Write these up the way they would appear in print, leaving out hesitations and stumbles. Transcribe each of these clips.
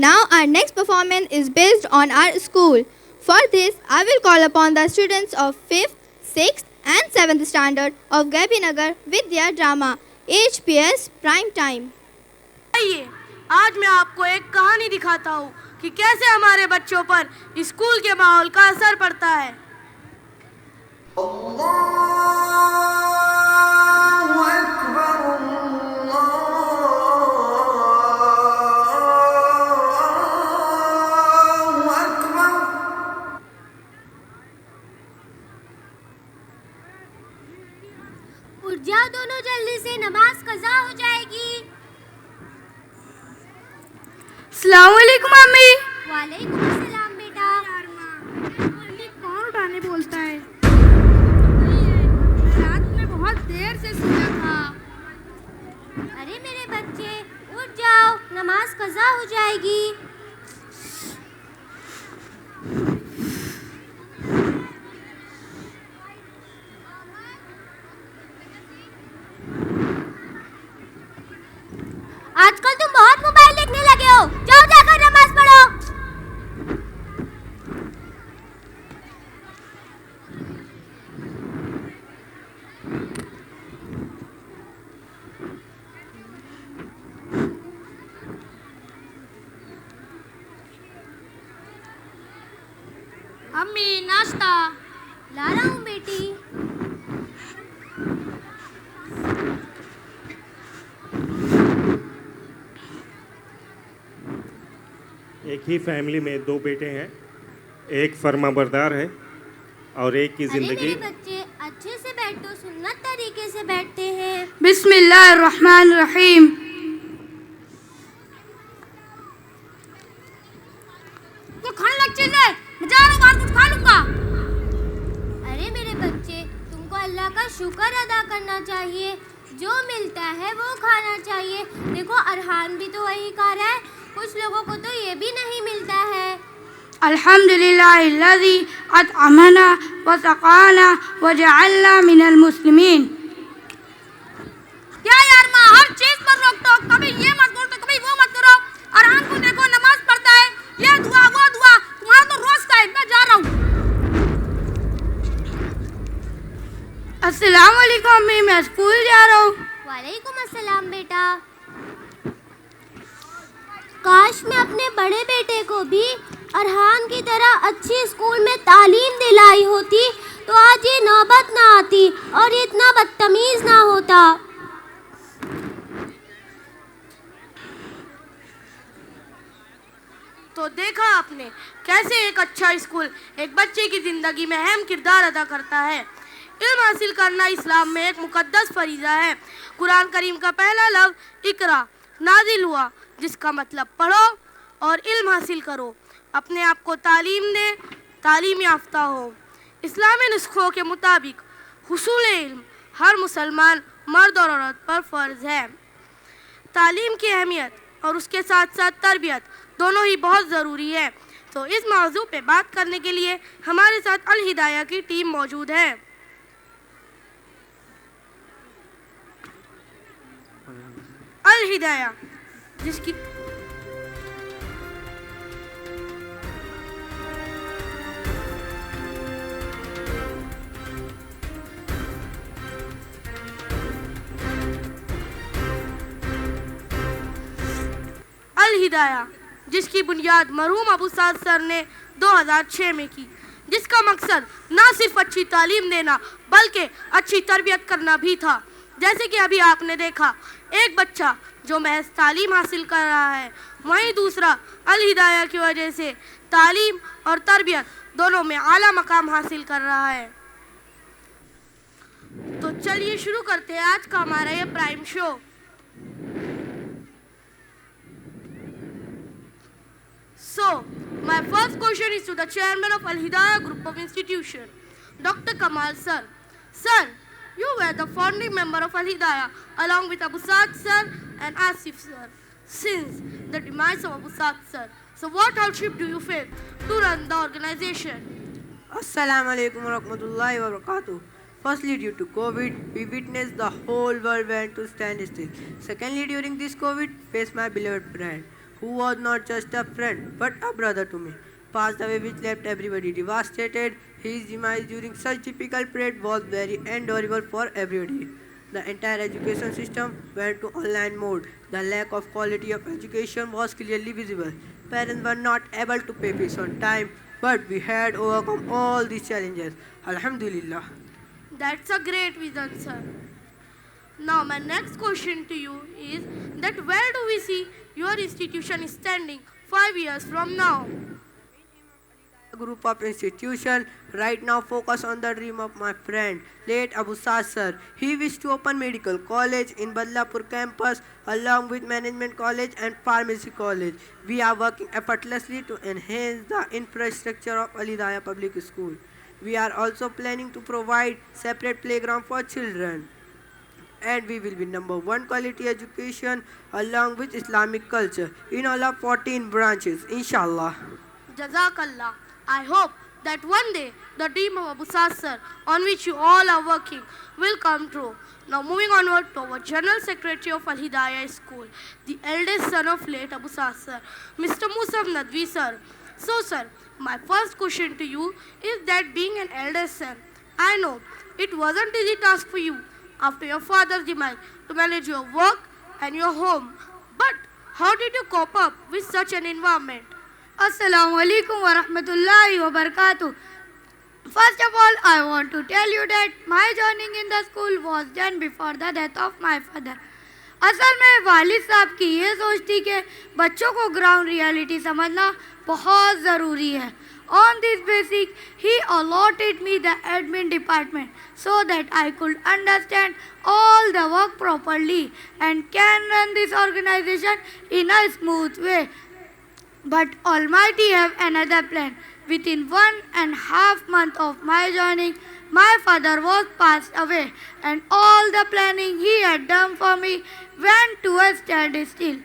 Now our next performance is based on our school. For this, I will call upon the students of 5th, 6th and 7th standard of Gabinagar with their drama HPS Prime Time. आइए आज मैं आपको एक कहानी दिखाता हूँ कि कैसे हमारे बच्चों पर स्कूल के माहौल का असर पड़ता है. उठ जाओ दोनों जल्दी से, नमाज कज़ा हो जाएगी. अस्सलाम वालेकुम मम्मी. वालेकुम अस्सलाम बेटा. कौन उठाने बोलता है? रात में बहुत देर से सोया था. अरे मेरे बच्चे उठ जाओ, नमाज कज़ा हो जाएगी. आजकल तुम बहुत मोबाइल देखने लगे हो. जाओ जाकर नमाज पढ़ो. अम्मी नाश्ता. ला रहा हूँ बेटी. एक ही फैमिली में दो बेटे हैं, एक फर्माबरदार है और एक की अरे ज़िंदगी. मेरे बच्चे अच्छे से बैठो, सुन्नत तरीके से बैठते हैं. बिस्मिल्लाहिर्रहमानिर्रहीम. तो खाने लग चीज़ है, मैं जा रहा हूँ बाहर कुछ खा लूँगा. अरे मेरे बच्चे, तुमको अल्लाह का शुक्र अदा करना चाहिए. जो मिलता है वो खाना चाहिए. देखो अरहान भी तो वही खा रहा है, कुछ लोगों को तो ये भी नहीं मिलता है. अल्हम्दुलिल्लाहिल्लज़ी अतअमना व सक़ाना व जअलना मिनल मुस्लिमीन. क्या यार माँ, हर चीज पर रोक टोक, कभी ये मत करो तो कभी वो मत करो. अरहान को देखो नमाज पढ़ता है, ये दुआ वो दुआ, तुम्हारा तो रोज का है. मैं जा रहा हूँ. अस्सलाम वालेकुम अम्मी, मैं स्कूल जा रहा हूँ. वालेकुम अस्सलाम बेटा. काश मैं अपने बड़े बेटे को भी अरहान की तरह अच्छी स्कूल में तालीम दिलाई होती तो आज ये नौबत ना आती और ये इतना बदतमीज ना होता. तो देखा आपने कैसे एक अच्छा स्कूल एक बच्चे की जिंदगी में अहम किरदार अदा करता है. इल्म हासिल करना इस्लाम में एक मुकद्दस फरीज़ा है. कुरान करीम का पहला लफ्ज़ इकरा नाजिल हुआ, जिसका मतलब पढ़ो और इल्म हासिल करो, अपने आप को तालीम दे, तालीम याफ्ता हो. इस्लामी नुस्खों के मुताबिक हुसूल इल्म हर मुसलमान मर्द और औरत पर फ़र्ज़ है. तालीम की अहमियत और उसके साथ साथ तरबियत दोनों ही बहुत ज़रूरी है. तो इस मौजू पे बात करने के लिए हमारे साथ अल हिदाया की टीम मौजूद है. अल हिदाया जिसकी जिसकी बुनियाद मरहूम अबू साद सर ने 2006 में की, जिसका मकसद ना सिर्फ अच्छी तालीम देना बल्कि अच्छी तरबियत करना भी था. जैसे कि अभी आपने देखा, एक बच्चा जो महज तालीम हासिल कर रहा है, वहीं दूसरा अल हिदाया की वजह से तालीम और तरबियत दोनों में आला मकाम हासिल कर रहा है. तो चलिए शुरू करते हैं आज का हमारा ये prime show. So, my first question is to the chairman of Al Hidayah Group of Institution, Dr. Kamal sir. Sir, you were the founding member of Al Hidayah along with Abu Saad sir and Asif sir since the demise of Abu Saad sir. So what hardship do you face to run the organization? Assalamu alaikum wa rahmatullahi wa barakatuh. Firstly, due to COVID, we witnessed the whole world went to stand still. Secondly, during this COVID, faced my beloved brand. who was not just a friend but a brother to me, passed away, which left everybody devastated. His demise during such difficult period was very endurable for everybody. The entire education system went to online mode. The lack of quality of education was clearly visible. Parents were not able to pay fees on time, but we had overcome all these challenges. Alhamdulillah. That's a great vision, sir. Now, my next question to you is that where do we see your institution is standing 5 years from now? Group of institution right now focus on the dream of my friend late Abu Saad sir. He wished to open medical college in Badlapur campus along with management college and pharmacy college. We are working effortlessly to enhance the infrastructure of Al Hidayah Public School. We are also planning to provide separate playground for children. And we will be number one quality education along with Islamic culture in all of 14 branches, inshallah. Jazakallah. I hope that one day the dream of Abu Saad sir, on which you all are working, will come true. Now moving onward to our General Secretary of Al Hidayah School, the eldest son of late Abu Saad sir, Mr. Musab Nadvi sir. So sir, my first question to you is that being an eldest son, I know it wasn't easy task for you after your father's demise to manage your work and your home. But how did you cope up with such an environment? Assalamu alaikum wa rahmatullahi wa barakatuh. First of all, I want to tell you that my joining in the school was done before the death of my father. असल में वालिद साहब की ये सोच थी कि बच्चों को ग्राउंड रियलिटी समझना बहुत ज़रूरी है. On this basis, he allotted me the admin department so that I could understand all the work properly and can run this organization in a smooth way. But Almighty have another plan. Within 1.5 months of my joining, my father was passed away and all the planning he had done for me went to a standstill.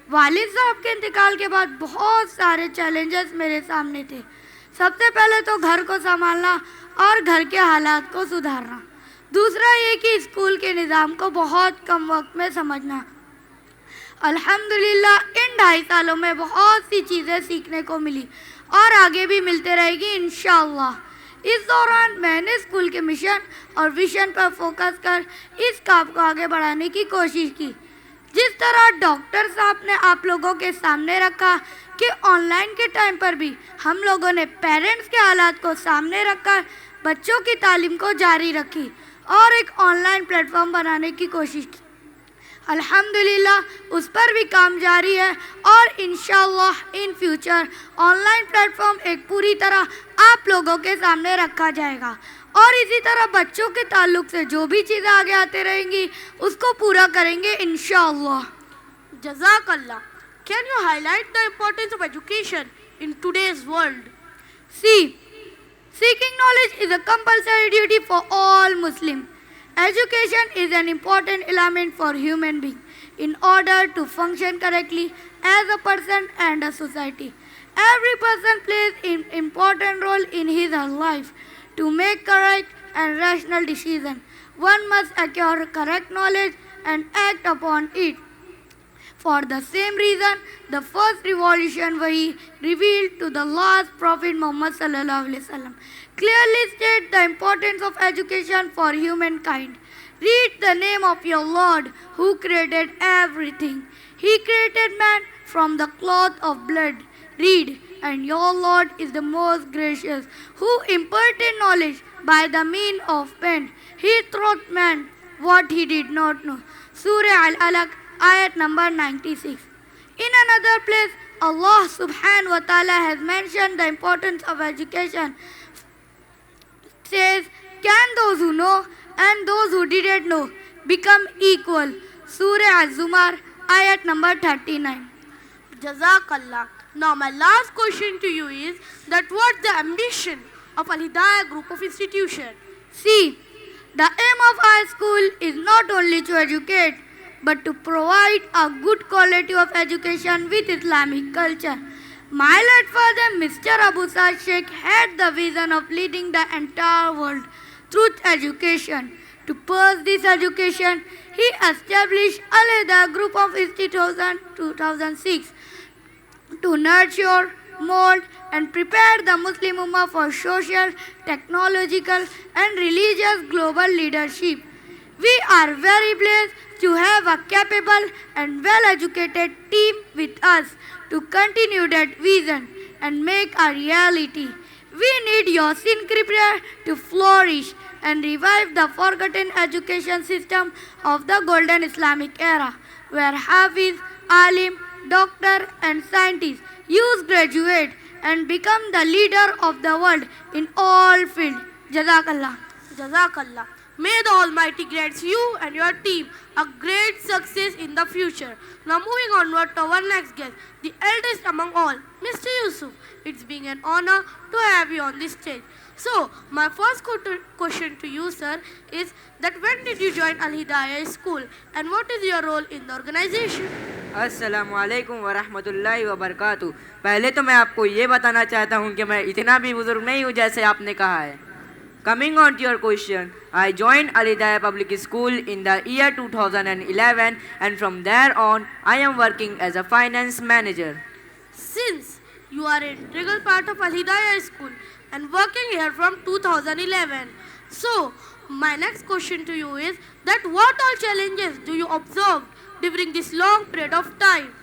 वालिद साहब के इंतकाल के बाद बहुत सारे challenges मेरे सामने थे. सबसे पहले तो घर को संभालना और घर के हालात को सुधारना. दूसरा ये कि स्कूल के निज़ाम को बहुत कम वक्त में समझना. अल्हम्दुलिल्लाह इन 2.5 सालों में बहुत सी चीज़ें सीखने को मिली और आगे भी मिलते रहेगी इंशाअल्लाह. इस दौरान मैंने स्कूल के मिशन और विजन पर फोकस कर इस काम को आगे बढ़ाने की कोशिश की. जिस तरह डॉक्टर साहब ने आप लोगों के सामने रखा कि ऑनलाइन के टाइम पर भी हम लोगों ने पेरेंट्स के हालात को सामने रखकर बच्चों की तालीम को जारी रखी और एक ऑनलाइन प्लेटफॉर्म बनाने की कोशिश की. अल्हम्दुलिल्लाह उस पर भी काम जारी है और इंशाअल्लाह इन फ्यूचर ऑनलाइन प्लेटफॉर्म एक पूरी तरह आप लोगों के सामने रखा जाएगा और इसी तरह बच्चों के ताल्लुक से जो भी चीज़ें आगे आते रहेंगी उसको पूरा करेंगे इंशाअल्लाह. Jazakallah. Can you highlight the importance of education in today's world? See, seeking knowledge is a compulsory duty for all Muslims. Education is an important element for human being in order to function correctly as a person and a society. Every person plays an important role in his or her life to make correct and rational decisions. One must acquire correct knowledge and act upon it. For the same reason, the first revelation Wahi revealed to the last Prophet Muhammad sallallahu alaihi wasallam clearly states the importance of education for humankind. Read the name of your Lord who created everything. He created man from the cloth of blood. Read, and your Lord is the most gracious, who imparted knowledge by the means of pen. He taught man what he did not know. Surah Al-Alaq, ayat number 96. In another place, Allah subhanahu wa ta'ala has mentioned the importance of education. Says, can those who know and those who didn't know become equal? Surah Az-Zumar, ayat number 39. Jazakallah. Now my last question to you is that what's the ambition of Al Hidayah group of institution? See, the aim of our school is not only to educate, but to provide a good quality of education with Islamic culture. My late father, Mr. Abu Saad Sheikh, had the vision of leading the entire world through education. To pursue this education, he established Al Hidayah group of institutions in 2006. to nurture, mold, and prepare the Muslim Ummah for social, technological, and religious global leadership. We are very blessed to have a capable and well-educated team with us to continue that vision and make a reality. We need your sincere prayer to flourish and revive the forgotten education system of the golden Islamic era, where Hafiz, Alim, doctor, and scientist use graduate and become the leader of the world in all fields. Jazakallah. Jazakallah. May the Almighty grant you and your team a great success in the future. Now moving onward to our next guest, the eldest among all, Mr. Yusuf. It's been an honor to have you on this stage. So, my first question to you, sir, is that when did you join Al Hidayah School and what is your role in the organization? अस्सलामुअलैकुम वरहमतुल्लाहि वबरकातुहू। पहले तो मैं आपको ये बताना चाहता हूँ कि मैं इतना भी बुजुर्ग नहीं हूँ जैसे आपने कहा है। Coming on to your question, I joined Al Hidayah Public School in the year 2011 and from there on I am working as a finance manager. Since you are an integral part of Al Hidayah School and working here from 2011, so my next question to you is that what all challenges do you observe during this long period of time?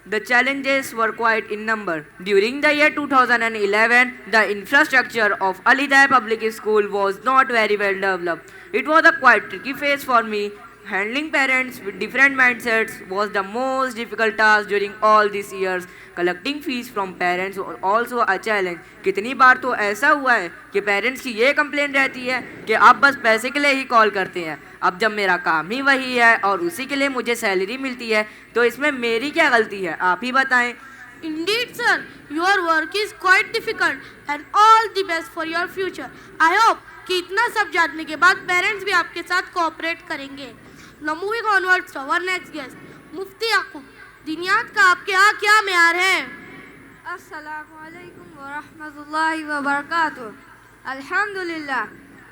The challenges were quite in number. During the year 2011, the infrastructure of Al Hidayah Public School was not very well developed. It was a quite tricky phase for me. Handling parents with different mindsets was the most difficult task during all these years. Collecting fees from parents was also a challenge. कितनी बार तो ऐसा हुआ है कि parents की ये complain रहती है कि आप बस पैसे के लिए ही कॉल करते हैं। अब जब मेरा काम ही वही है और उसी के लिए मुझे सैलरी मिलती है तो इसमें मेरी क्या गलती है, आप ही बताएं। Indeed, sir, your work is quite difficult and all the best for your future. I hope कि इतना सब जानने के बाद पेरेंट्स भी आपके साथ कोऑपरेट करेंगे। Now moving onwards to our next guest, मुफ्ती याकूब। दिनियात का आपके यहाँ क्या म्यार है? अस्सलामुअलैकुम वरहमतुल्लाहि वबरकातुहू। अल्हम्दुलिल्लाह,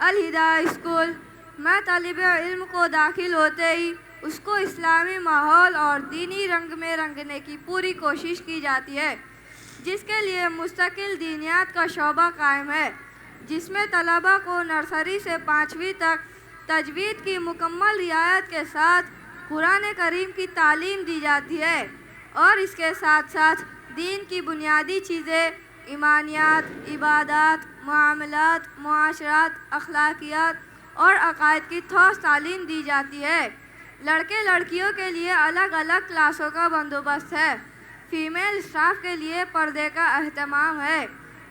अल हिदायah स्कूल में तालिब इल्म को दाखिल होते ही उसको इस्लामी माहौल और दीनी रंग में रंगने की पूरी कोशिश की जाती है, जिसके लिए मुस्तकिल दीनियात का शोबा कायम है, जिसमें तलबा को नर्सरी से 5वीं तक तजवीद की मुकम्मल रियायत के साथ कुरान करीम की तालीम दी जाती है और इसके साथ साथ दीन की बुनियादी चीज़ें, ईमानियात, इबादत, मुआमलात, मुआशरात, अखलाकियात और अकायद की ठोस तालीम दी जाती है। लड़के लड़कियों के लिए अलग अलग क्लासों का बंदोबस्त है। फ़ीमेल स्टाफ के लिए पर्दे का अहतमाम है।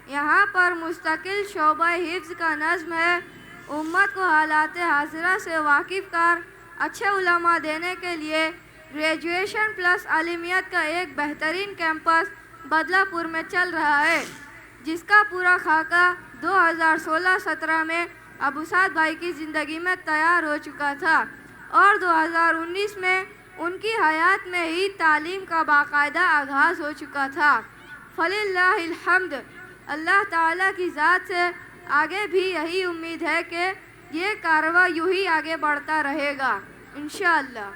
यहाँ पर मुस्तकिल शोबा हिफ्ज़ का नज़्म है। उम्मत को हालात हाज़िरा से वाकिफ़ कर अच्छे उलमा देने के लिए ग्रेजुएशन प्लस आलिमियत का एक बेहतरीन कैंपस बदलापुर में चल रहा है, जिसका पूरा खाका 2016-17 में अबू साद भाई की ज़िंदगी में तैयार हो चुका था और 2019 में उनकी हयात में ही तालीम का बाकायदा आगाज़ हो चुका था। फलिल्लाहिल हम्द, अल्लाह ताला की ज़ात से आगे भी यही उम्मीद है कि ये कारवा यूं ही आगे बढ़ता रहेगा इंशाअल्लाह।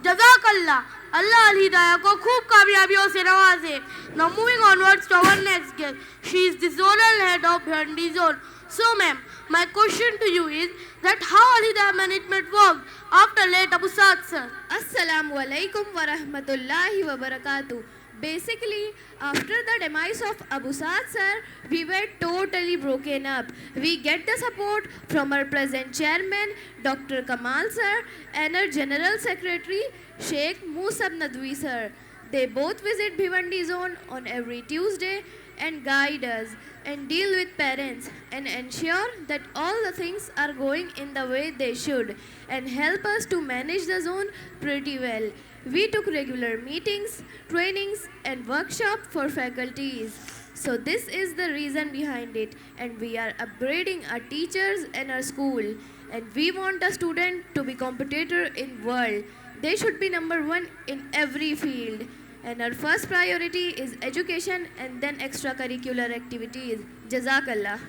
जज़ाकल्लाह, अल्लाह अल हिदाया को खूब कामयाबियों से नवाजे। Now moving onwards to our next guest, she is the zonal head of Bhandi zone. So ma'am, my question to you is that how Al Hidayah management worked after late Abu Saad sir? Assalamu alaikum wa rahmatullahi wa barakatuh. Basically, after the demise of Abu Saad sir, we were totally broken up. We get the support from our present chairman, Dr. Kamal sir, and our general secretary, Sheikh Musab Nadwi sir. They both visit Bhivandi zone on every Tuesday and guide us and deal with parents and ensure that all the things are going in the way they should and help us to manage the zone pretty well. We took regular meetings, trainings and workshop for faculties. So this is the reason behind it, and we are upgrading our teachers and our school, and we want a student to be competitor in world. They should be number one in every field. And our first priority is education and then extracurricular activities. Jazakallah.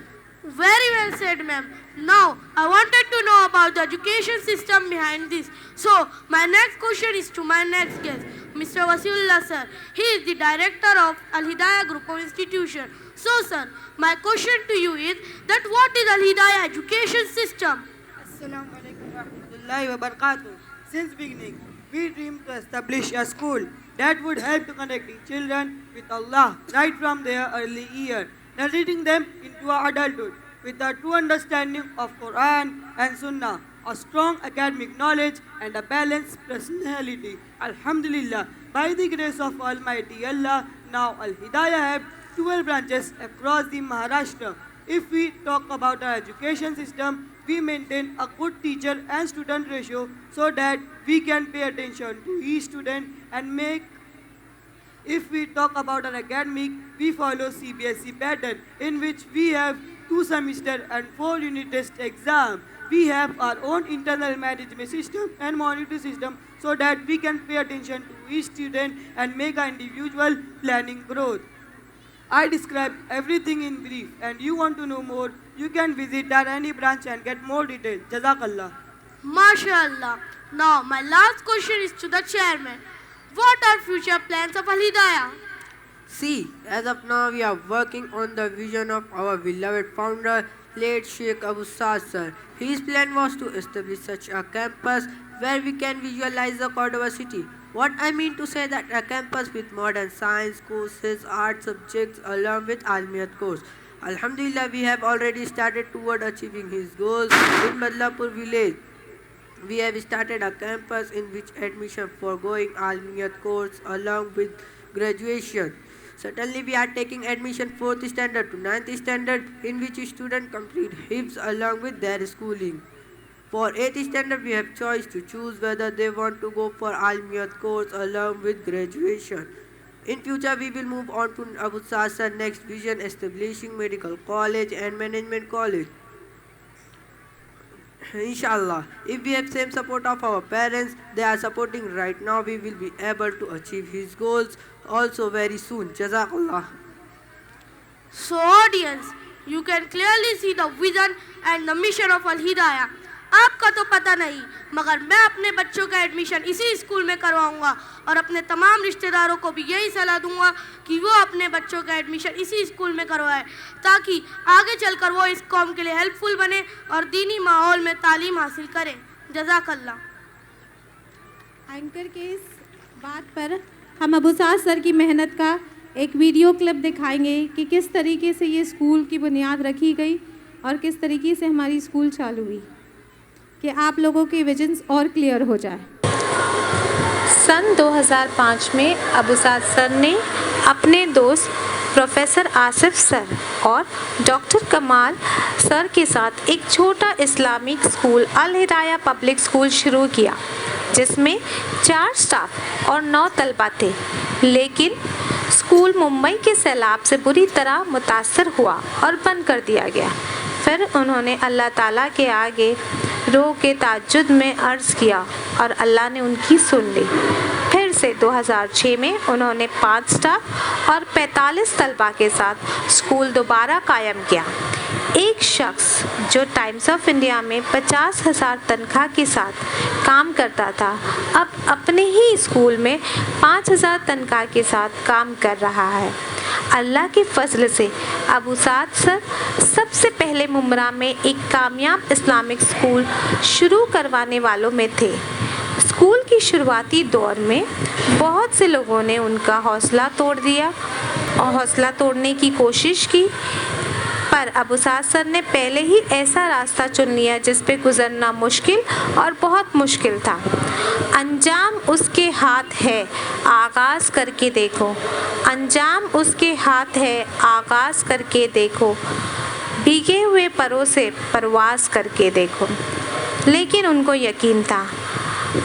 Very well said, ma'am. Now, I wanted to know about the education system behind this. So, my next question is to my next guest, Mr. Wasiullah sir. He is the director of Al-Hidayah Group of Institution. So, sir, my question to you is that what is Al-Hidayah education system? Assalamu alaikum wa rahmatullahi wa barakatuh. Since beginning, we dream to establish a school that would help to connecting children with Allah right from their early year, leading them into adulthood with a true understanding of Quran and Sunnah, a strong academic knowledge and a balanced personality. Alhamdulillah, by the grace of Almighty Allah, now Al-Hidayah have 12 branches across the Maharashtra. If we talk about our education system, we maintain a good teacher and student ratio so that we can pay attention to each student and make. If we talk about our academic, we follow CBSE pattern in which we have 2 semester and 4 unit test exam. We have our own internal management system and monitoring system so that we can pay attention to each student and make our individual planning growth. I described everything in brief, and you want to know more, you can visit our any branch and get more details. Jazakallah. MashaAllah. Now, my last question is to the chairman. What are future plans of Al-Hidayah? See, as of now, we are working on the vision of our beloved founder, late Sheikh Abu Saad sir. His plan was to establish such a campus where we can visualize the Cordova city. What I mean to say that a campus with modern science courses, art subjects along with Almiyat course. Alhamdulillah, we have already started toward achieving his goals in Badlapur village. We have started a campus in which admission for going Almiyat course along with graduation. Certainly, we are taking admission 4th standard to 9th standard in which students complete Hifz along with their schooling. For 8th standard, we have choice to choose whether they want to go for Almiyat course along with graduation. In future, we will move on to Abu Saad's next vision, establishing medical college and management college. Inshallah, if we have same support of our parents, they are supporting right now, we will be able to achieve his goals also very soon. Jazakallah. So, audience, you can clearly see the vision and the mission of Al-Hidayah. आपका तो पता नहीं, मगर मैं अपने बच्चों का admission इसी स्कूल में करवाऊंगा और अपने तमाम रिश्तेदारों को भी यही सलाह दूंगा कि वो अपने बच्चों का एडमिशन इसी स्कूल में करवाए ताकि आगे चलकर वो इस कौम के लिए हेल्पफुल बने और दीनी माहौल में तालीम हासिल करें. जज़ाकल्लाह. एंकर के इस बात पर हम अबू साद सर की मेहनत का एक वीडियो क्लिप दिखाएंगे कि किस तरीके से ये स्कूल की बुनियाद रखी गई और किस तरीके से हमारी स्कूल चालू हुई, कि आप लोगों के विजन्स और क्लियर हो जाए. सन 2005 में अबू साद सर ने अपने दोस्त प्रोफेसर आसिफ सर और डॉक्टर कमाल सर के साथ एक छोटा इस्लामिक स्कूल अल-हिदाया पब्लिक स्कूल शुरू किया, जिसमें 4 स्टाफ और 9 तलबा थे. लेकिन स्कूल मुंबई के सैलाब से बुरी तरह मुतासर हुआ और बंद कर दिया गया. फिर उन्होंने अल्लाह ताला के आगे रो के ताज्जुद में अर्ज़ किया और अल्लाह ने उनकी सुन ली. फिर से 2006 में उन्होंने 5 स्टाफ और 45 तलबा के साथ स्कूल दोबारा कायम किया. एक शख्स जो टाइम्स ऑफ इंडिया में 50,000 तनख्वाह के साथ काम करता था, अब अपने ही स्कूल में 5,000 तनख्वाह के साथ काम कर रहा है. अल्लाह के फजल से अबू साद सर सबसे पहले मुमरा में एक कामयाब इस्लामिक स्कूल शुरू करवाने वालों में थे. स्कूल की शुरुआती दौर में बहुत से लोगों ने उनका हौसला तोड़ दिया और हौसला तोड़ने की कोशिश की, पर अबू साद सर ने पहले ही ऐसा रास्ता चुन लिया जिस पे गुजरना मुश्किल और बहुत मुश्किल था. अंजाम उसके हाथ है, आगाज़ करके देखो. अंजाम उसके हाथ है, आगाज़ करके देखो. भीगे हुए परों से परवाज़ करके देखो. लेकिन उनको यकीन था,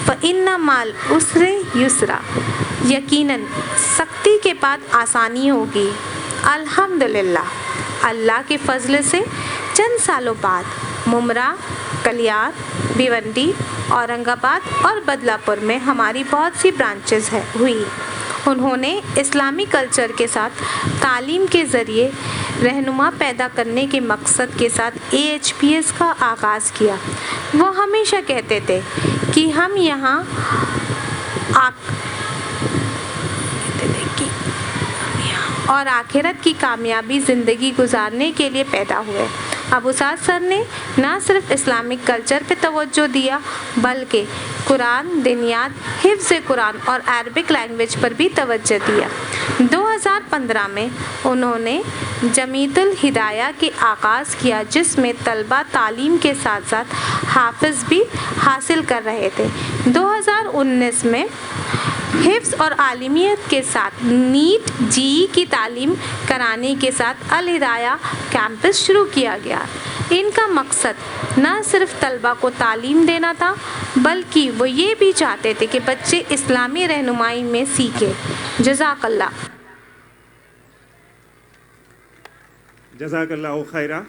फ़इन्ना माल उसरे युसरा, यकीनन सख्ती के बाद आसानी होगी. अल्हम्दुलिल्लाह, अल्लाह के फजल से चंद सालों बाद मुमरा, कलियार, भिवंडी, औरंगाबाद और बदलापुर में हमारी बहुत सी ब्रांचेस हुई. उन्होंने इस्लामी कल्चर के साथ तालीम के ज़रिए رہنما پیدا کرنے کے مقصد کے ساتھ AHPS کا آغاز کیا۔ وہ ہمیشہ کہتے تھے کہ ہم یہاں اور آخرت کی کامیابی زندگی گزارنے کے لیے پیدا ہوئے۔ ابوسعد سر نے نہ صرف اسلامک کلچر پہ توجہ دیا بلکہ قرآن، دینیات، حفظ قرآن اور عربک لینگویج پر بھی توجہ دیا۔ 2015 میں انہوں نے جمیعت الہدایہ کے آغاز کیا جس میں طلبہ تعلیم کے ساتھ ساتھ حافظ بھی حاصل کر رہے تھے۔ 2019 میں حفظ اور عالمیت کے ساتھ نیٹ جی کی تعلیم کرانے کے ساتھ الہدایہ کیمپس شروع کیا گیا۔ ان کا مقصد نہ صرف طلبہ کو تعلیم دینا تھا بلکہ وہ یہ بھی چاہتے تھے کہ بچے اسلامی رہنمائی میں سیکھیں۔ جزاک اللہ۔ جزاک اللہ خیرہ۔